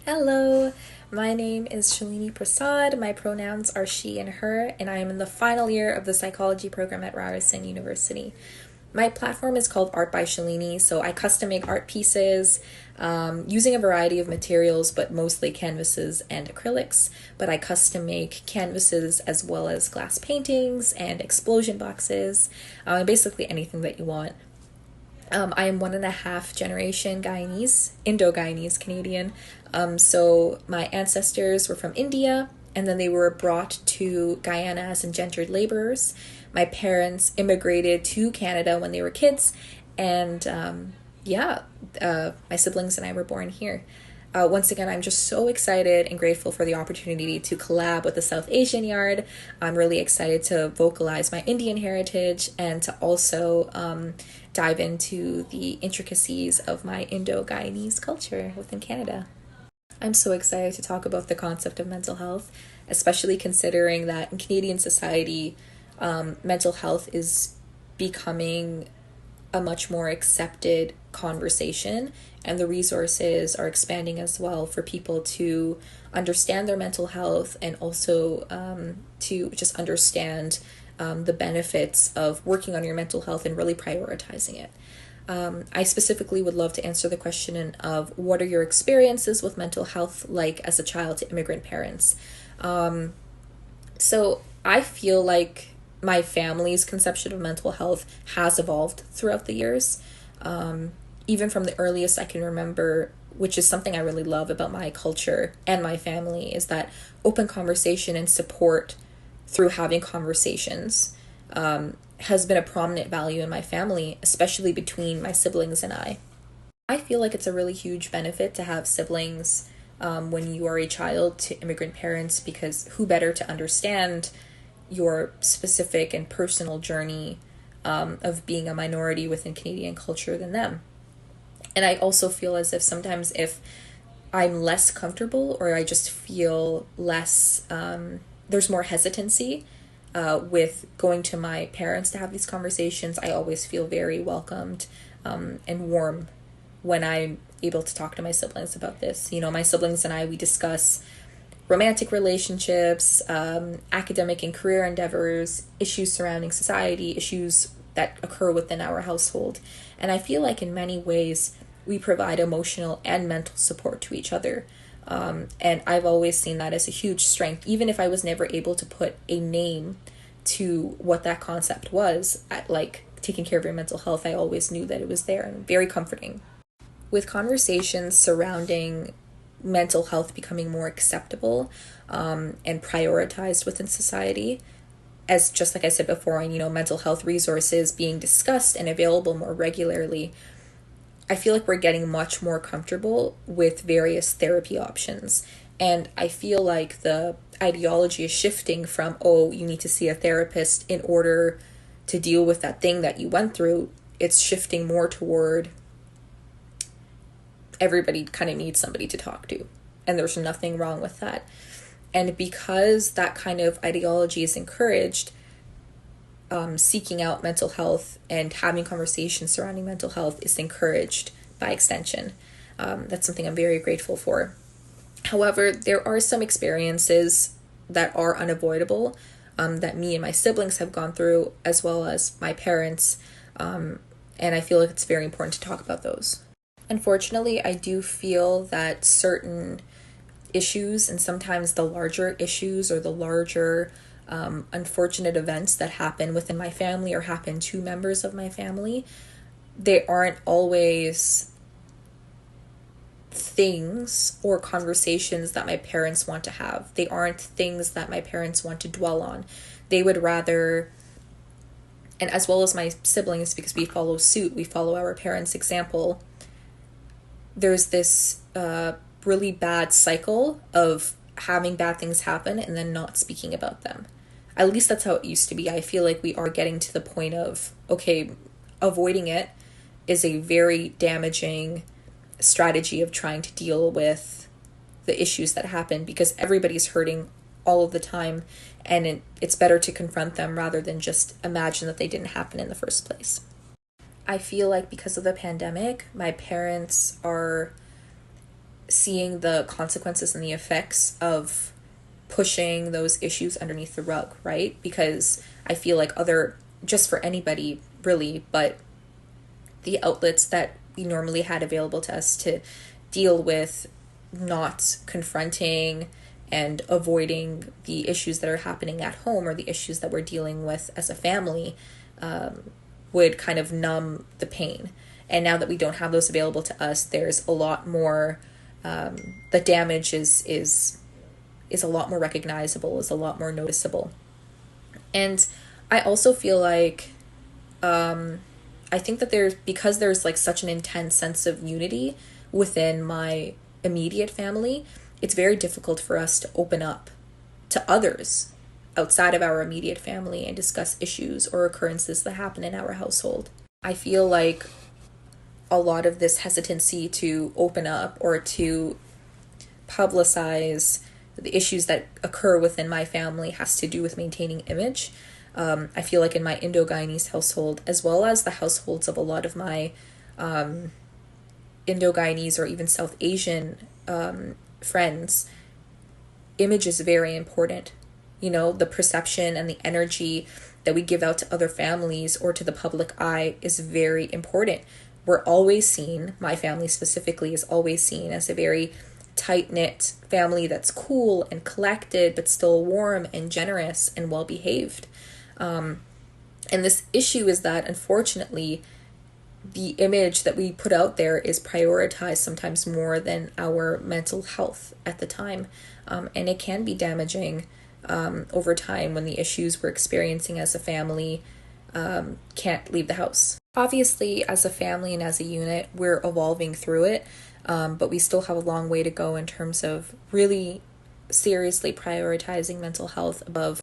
Hello, my name is Shalini Prasad. My pronouns are she and her, and I am in the final year of the psychology program at Ryerson University. My platform is called Art by Shalini, so I custom make art pieces using a variety of materials, but mostly canvases and acrylics. But I custom make canvases as well as glass paintings and explosion boxes, basically anything that you want. I am 1.5 generation Guyanese, Indo-Guyanese Canadian. So my ancestors were from India, and then they were brought to Guyana as indentured laborers. My parents immigrated to Canada when they were kids, and my siblings and I were born here. Once again, I'm just so excited and grateful for the opportunity to collab with the South Asian Yard. I'm really excited to vocalize my Indian heritage and to also dive into the intricacies of my Indo-Guyanese culture within Canada. I'm so excited to talk about the concept of mental health, especially considering that in Canadian society, mental health is becoming a much more accepted conversation, and the resources are expanding as well for people to understand their mental health and also to just understand the benefits of working on your mental health and really prioritizing it. I specifically would love to answer the question of what are your experiences with mental health like as a child to immigrant parents. So I feel like my family's conception of mental health has evolved throughout the years. Even from the earliest I can remember, which is something I really love about my culture and my family, is that open conversation and support through having conversations has been a prominent value in my family, especially between my siblings and I. I feel like it's a really huge benefit to have siblings when you are a child to immigrant parents, because who better to understand your specific and personal journey of being a minority within Canadian culture than them. And I also feel as if sometimes if I'm less comfortable or I just feel less, there's more hesitancy with going to my parents to have these conversations, I always feel very welcomed and warm when I'm able to talk to my siblings about this. You know, my siblings and I, we discuss romantic relationships, academic and career endeavors, issues surrounding society, issues that occur within our household. And I feel like in many ways we provide emotional and mental support to each other. And I've always seen that as a huge strength, even if I was never able to put a name to what that concept was, like taking care of your mental health. I always knew that it was there and very comforting. With conversations surrounding mental health becoming more acceptable and prioritized within society, as just like I said before, and mental health resources being discussed and available more regularly, I feel like we're getting much more comfortable with various therapy options. And I feel like the ideology is shifting from, oh, you need to see a therapist in order to deal with that thing that you went through. It's shifting more toward everybody kind of needs somebody to talk to. And there's nothing wrong with that. And because that kind of ideology is encouraged, seeking out mental health and having conversations surrounding mental health is encouraged by extension. That's something I'm very grateful for. However, there are some experiences that are unavoidable that me and my siblings have gone through, as well as my parents, and I feel like it's very important to talk about those. Unfortunately, I do feel that certain issues, and sometimes the larger issues or the larger unfortunate events that happen within my family or happen to members of my family, they aren't always things or conversations that my parents want to have. They aren't things that my parents want to dwell on. They would rather, and as well as my siblings, because we follow suit, we follow our parents' example, there's this really bad cycle of having bad things happen and then not speaking about them. At least that's how it used to be. I feel like we are getting to the point of, okay, avoiding it is a very damaging strategy of trying to deal with the issues that happen, because everybody's hurting all of the time, and it's better to confront them rather than just imagine that they didn't happen in the first place. I feel like because of the pandemic, my parents are seeing the consequences and the effects of pushing those issues underneath the rug, right? Because I feel like just for anybody really, but the outlets that we normally had available to us to deal with not confronting and avoiding the issues that are happening at home or the issues that we're dealing with as a family would kind of numb the pain. And now that we don't have those available to us, there's a lot more, the damage is a lot more recognizable, is a lot more noticeable. And I also feel like, I think that because there's like such an intense sense of unity within my immediate family, it's very difficult for us to open up to others outside of our immediate family and discuss issues or occurrences that happen in our household. I feel like a lot of this hesitancy to open up or to publicize the issues that occur within my family has to do with maintaining image. I feel like in my Indo-Guyanese household, as well as the households of a lot of my Indo-Guyanese or even South Asian friends, image is very important. You know, the perception and the energy that we give out to other families or to the public eye is very important. We're always seen, my family specifically is always seen as a very tight-knit family that's cool and collected, but still warm and generous and well-behaved. And this issue is that, unfortunately, the image that we put out there is prioritized sometimes more than our mental health at the time. And it can be damaging over time when the issues we're experiencing as a family can't leave the house. Obviously, as a family and as a unit, we're evolving through it, but we still have a long way to go in terms of really seriously prioritizing mental health above